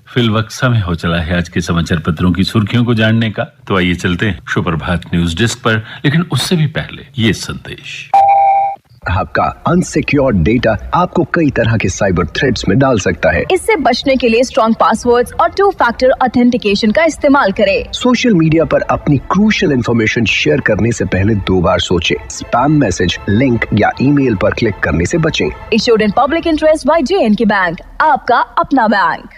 Fill वक्त समय हो चला है आज के समाचार पत्रों की सुर्खियों को जानने का। तो आइए चलते हैं सुप्रभात न्यूज डेस्क पर, लेकिन उससे भी पहले ये संदेश। आपका अनसिक्योर्ड डेटा आपको कई तरह के साइबर थ्रेट्स में डाल सकता है। इससे बचने के लिए स्ट्रॉन्ग पासवर्ड्स और 2 फैक्टर ऑथेंटिकेशन का इस्तेमाल करें। सोशल मीडिया पर अपनी क्रूशियल इंफॉर्मेशन शेयर करने से पहले 2 बार सोचें। स्पैम मैसेज, लिंक या ईमेल पर क्लिक करने से बचें। Issued in public interest by J&K bank, आपका अपना बैंक।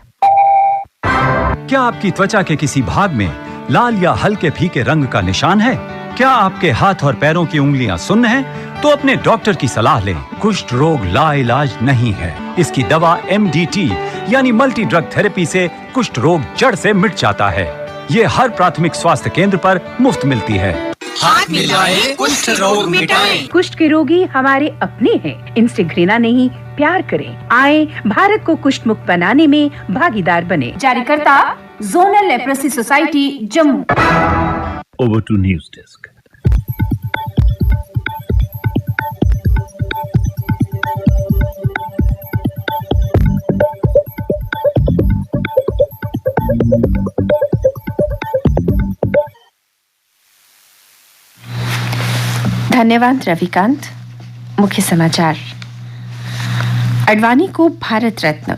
क्या आपकी त्वचा के किसी भाग में लाल या हल्के फीके रंग का निशान है? क्या आपके हाथ और पैरों की उंगलियां सुन्न हैं? तो अपने डॉक्टर की सलाह लें। कुष्ठ रोग लाइलाज नहीं है। इसकी दवा MDT यानी मल्टी ड्रग थेरेपी से कुष्ठ रोग जड़ से मिट जाता है। ये हर प्राथमिक स्वास्थ्य केंद्र पर मुफ्त मिलती है। हाथ मिलाएं, कुष्ठ रोग मिटाएं। कुष्ठ के रोगी हमारे अपने हैं, इनसे घृणा नहीं प्यार करें। आए भारत को कुष्ठ मुक्त बनाने में भागीदार बने। जारीकर्ता zonal leprosy society Jammu. Over to news desk. धन्यवाद रविकांत। मुख्य समाचार। आडवाणी को भारत रत्न।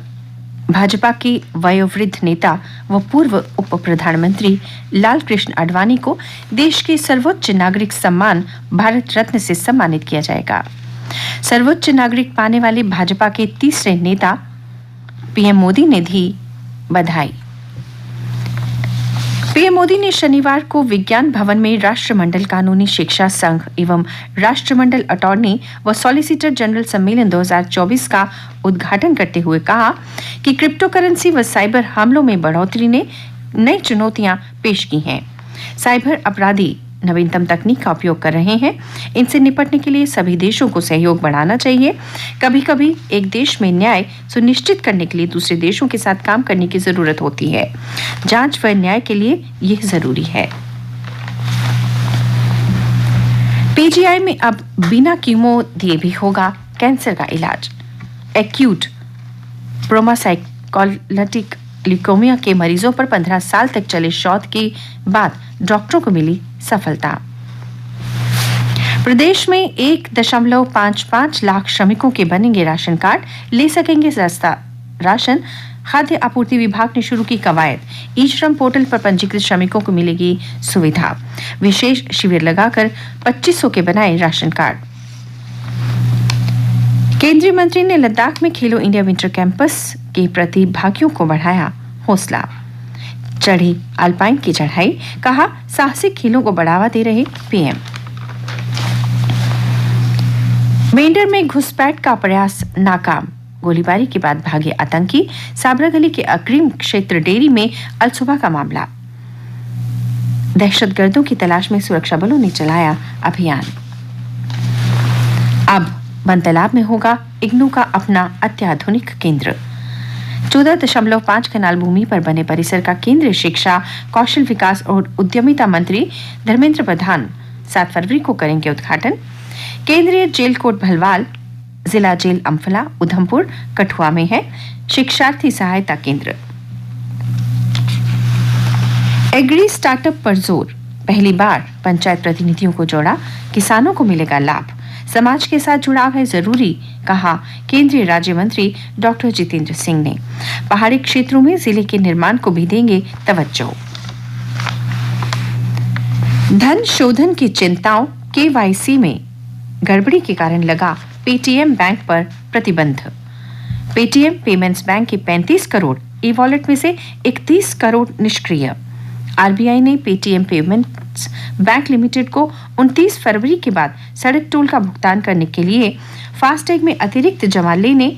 भाजपा के वयोवृद्ध नेता व पूर्व उप प्रधानमंत्री लाल कृष्ण आडवाणी को देश के सर्वोच्च नागरिक सम्मान भारत रत्न से सम्मानित किया जाएगा। सर्वोच्च नागरिक पाने वाले भाजपा के तीसरे नेता पीएम मोदी ने दी बधाई। पीएम मोदी ने शनिवार को विज्ञान भवन में राष्ट्रमंडल कानूनी शिक्षा संघ एवं राष्ट्रमंडल अटॉर्नी व सॉलिसिटर जनरल सम्मेलन 2024 का उद्घाटन करते हुए कहा कि क्रिप्टो करेंसी व साइबर हमलों में बढ़ोतरी ने नई चुनौतियां पेश की हैं। साइबर अपराधी नवीनतम तकनीक का उपयोग कर रहे हैं। इनसे निपटने के लिए सभी देशों को सहयोग बढ़ाना चाहिए। कभी-कभी एक देश में न्याय सुनिश्चित करने के लिए दूसरे देशों के साथ काम करने की जरूरत होती है। जांच व न्याय के लिए यह जरूरी है। पीजीआई में अब बिना कीमो दिए भी होगा कैंसर का इलाज। एक्यूट प्रोमासाइकोलिटिक ल्यूकेमिया के मरीजों पर 15 साल तक चले शोध के बाद डॉक्टरों को मिली सफलता। प्रदेश में 1.55 लाख श्रमिकों के बनेंगे राशन कार्ड, ले सकेंगे सस्ता राशन। खाद्य आपूर्ति विभाग ने शुरू की कवायद। ई श्रम पोर्टल पर पंजीकृत श्रमिकों को मिलेगी सुविधा। विशेष शिविर लगाकर 2500 के बनाए राशन कार्ड। केंद्रीय मंत्री ने लद्दाख में खेलो इंडिया विंटर कैंपस के प्रतिभागियों को बढ़ाया हौसला। चढ़ी अल्पाइन की चढ़ाई, कहा साहसिक खेलों को बढ़ावा दे रहे पीएम। मेंढर में घुसपैठ का प्रयास नाकाम। गोलीबारी के बाद भागे आतंकी। साबरागली के अग्रिम क्षेत्र डेरी में अलसुबह का मामला। दहशतगर्दों की तलाश में सुरक्षा बलों ने चलाया अभियान। अब बनतलाब में होगा इग्नू का अपना अत्याधुनिक केंद्र। 14.5 कनाल भूमि पर बने परिसर का केंद्रीय शिक्षा, कौशल विकास और उद्यमिता मंत्री धर्मेंद्र प्रधान 7 फरवरी को करेंगे उद्घाटन। केंद्रीय जेल कोट भलवाल, जिला जेल अम्फला, उधमपुर, कठुआ में है शिक्षार्थी सहायता केंद्र। एग्री स्टार्टअप पर जोर। पहली बार पंचायत प्रतिनिधियों को जोड़ा, किसानों को मिलेगा लाभ। समाज के साथ जुड़ाव है जरूरी, कहा केंद्रीय राज्य मंत्री डॉक्टर जितेंद्र सिंह ने। पहाड़ी क्षेत्रों में जिले के निर्माण को भी देंगे तवज्जो। धन शोधन की चिंताओं। KYC में गड़बड़ी के कारण लगा पेटीएम बैंक पर प्रतिबंध। पेटीएम पेमेंट्स बैंक के 35 करोड़ ई वॉलेट में से 31 करोड़ निष्क्रिय। आरबीआई ने पेटीएम पेमेंट्स बैंक लिमिटेड को 29 फरवरी के बाद सड़क टोल का भुगतान करने के लिए फास्टैग में अतिरिक्त जमा लेने,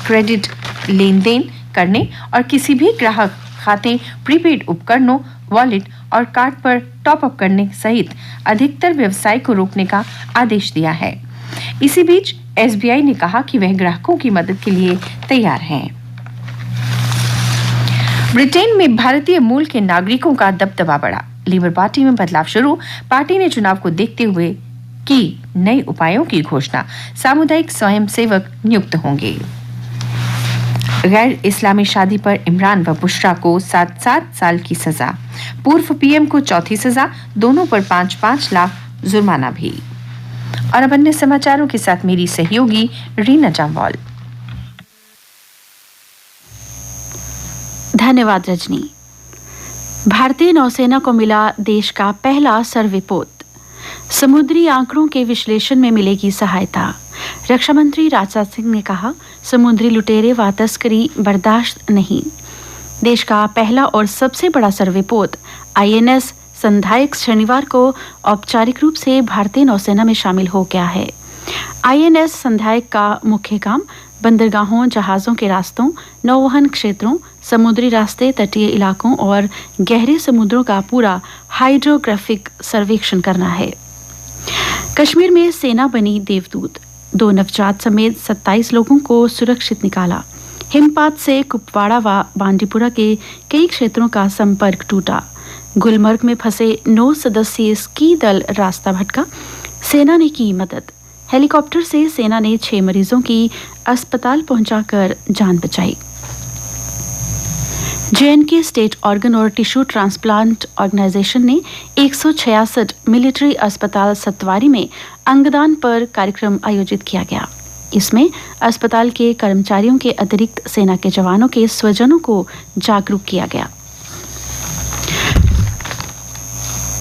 क्रेडिट लेन देन करने और किसी भी ग्राहक खाते, प्रीपेड उपकरणों, वॉलेट और कार्ड पर टॉप अप करने सहित अधिकतर व्यवसाय को रोकने का आदेश दिया है। इसी बीच एसबीआई ने कहा कि वह ग्राहकों की मदद के लिए तैयार है। ब्रिटेन में भारतीय मूल के नागरिकों का दबदबा बढ़ा। लेबर पार्टी में बदलाव शुरू। पार्टी ने चुनाव को देखते हुए की नए उपायों की घोषणा। सामुदायिक स्वयंसेवक नियुक्त होंगे। गैर इस्लामी शादी पर इमरान व बुशरा को 7 साल की सजा, पूर्व पीएम को चौथी सजा, दोनों पर 5-5 लाख जुर्माना भी। और अब अन्य समाचारों के साथ मेरी सहयोगी रीना जामवाल। धन्यवाद रजनी। भारतीय नौसेना को मिला देश का पहला सर्वे पोत, समुद्री आंकड़ों के विश्लेषण में मिलेगी सहायता। रक्षा मंत्री राजनाथ सिंह ने कहा, समुद्री लुटेरे व तस्करी बर्दाश्त नहीं। देश का पहला और सबसे बड़ा सर्वे पोत INS संधायक शनिवार को औपचारिक रूप से भारतीय नौसेना में शामिल हो गया है। INS संधायक का मुख्य काम बंदरगाहों, जहाजों के रास्तों, नौवहन क्षेत्रों, समुद्री रास्ते, तटीय इलाकों और गहरे समुद्रों का पूरा हाइड्रोग्राफिक सर्वेक्षण करना है। कश्मीर में सेना बनी देवदूत, 2 नवजात समेत 27 लोगों को सुरक्षित निकाला। हिमपात से कुपवाड़ा व बांडीपुरा के कई क्षेत्रों का संपर्क टूटा। गुलमर्ग में फंसे 9 सदस्यीय स्की दल रास्ता भटका, सेना ने की मदद। हेलीकॉप्टर से सेना ने 6 मरीजों की अस्पताल पहुंचाकर जान बचाई। JNK स्टेट ऑर्गन और टिश्यू ट्रांसप्लांट ऑर्गेनाइजेशन ने 166 मिलिट्री अस्पताल सत्वारी में अंगदान पर कार्यक्रम आयोजित किया गया। इसमें अस्पताल के कर्मचारियों के अतिरिक्त सेना के जवानों के स्वजनों को जागरूक किया गया।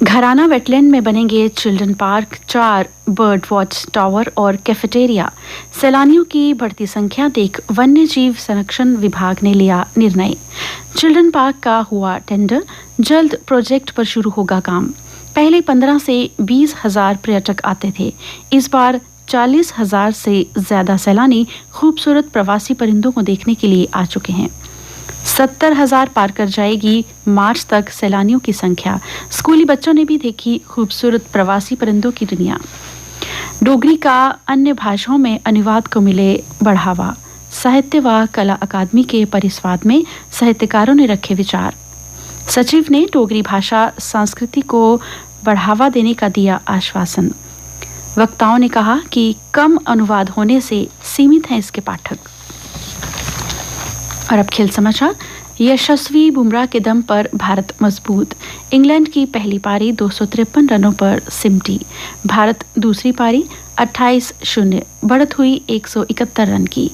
घराना वेटलैंड में बनेंगे children park, 4 bird watch tower और कैफेटेरिया। सैलानियों की बढ़ती संख्या देख वन्य जीव संरक्षण विभाग ने लिया निर्णय। चिल्ड्रन पार्क का हुआ टेंडर, जल्द प्रोजेक्ट पर शुरू होगा काम। पहले 15 से 20,000 पर्यटक आते थे, इस बार 40,000 से ज्यादा सैलानी खूबसूरत प्रवासी परिंदों को देखने के लिए आ चुके हैं। 70,000 पार कर जाएगी मार्च तक सैलानियों की संख्या। स्कूली बच्चों ने भी देखी खूबसूरत प्रवासी परिंदों की दुनिया। डोगरी का अन्य भाषाओं में अनुवाद को मिले बढ़ावा। साहित्य व कला अकादमी के परिसंवाद में साहित्यकारों ने रखे विचार। सचिव ने डोगरी भाषा संस्कृति को बढ़ावा देने का दिया आश्वासन। वक्ताओं ने कहा कि कम अनुवाद होने से सीमित हैं इसके पाठक। और अब खेल समाचार। यशस्वी बुमराह के दम पर भारत मजबूत। इंग्लैंड की पहली पारी 253 रनों पर सिमटी। भारत दूसरी पारी 28-0 बढ़त हुई 171 रन की।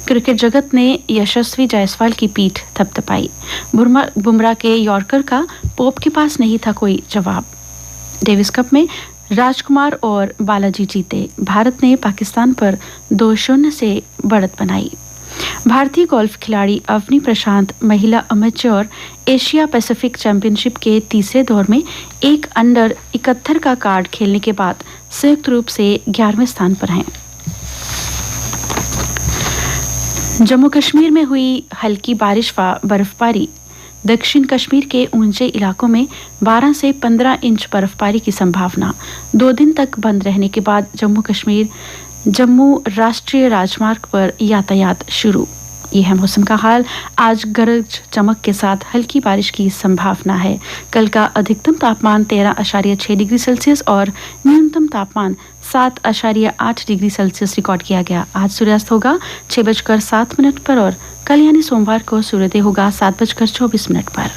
क्रिकेट जगत ने यशस्वी जायसवाल की पीठ थपथपाई। बुमराह के यॉर्कर का पोप के पास नहीं था कोई जवाब। डेविस कप में राजकुमार और बालाजी जीते। भारत ने पाकिस्तान पर 2-0 से बढ़त बनाई। भारतीय गोल्फ खिलाड़ी अवनी प्रशांत महिला अमेच्योर एशिया पैसिफिक चैंपियनशिप के तीसरे दौर में 1 अंडर 71 का कार्ड खेलने के बाद संयुक्त रूप से 11वें स्थान पर हैं। जम्मू कश्मीर में हुई हल्की बारिश व बर्फबारी। दक्षिण कश्मीर के ऊंचे इलाकों में 12 से 15 इंच बर्फबारी की संभावना। 2 दिन तक बंद रहने के बाद जम्मू राष्ट्रीय राजमार्ग पर यातायात शुरू। यह है मौसम का हाल। आज गरज चमक के साथ हल्की बारिश की संभावना है। कल का अधिकतम तापमान 13.6 डिग्री सेल्सियस और न्यूनतम तापमान 7.8 डिग्री सेल्सियस रिकॉर्ड किया गया। आज सूर्यास्त होगा 6:07 पर और कल यानी सोमवार को सूर्योदय होगा 7:24 पर।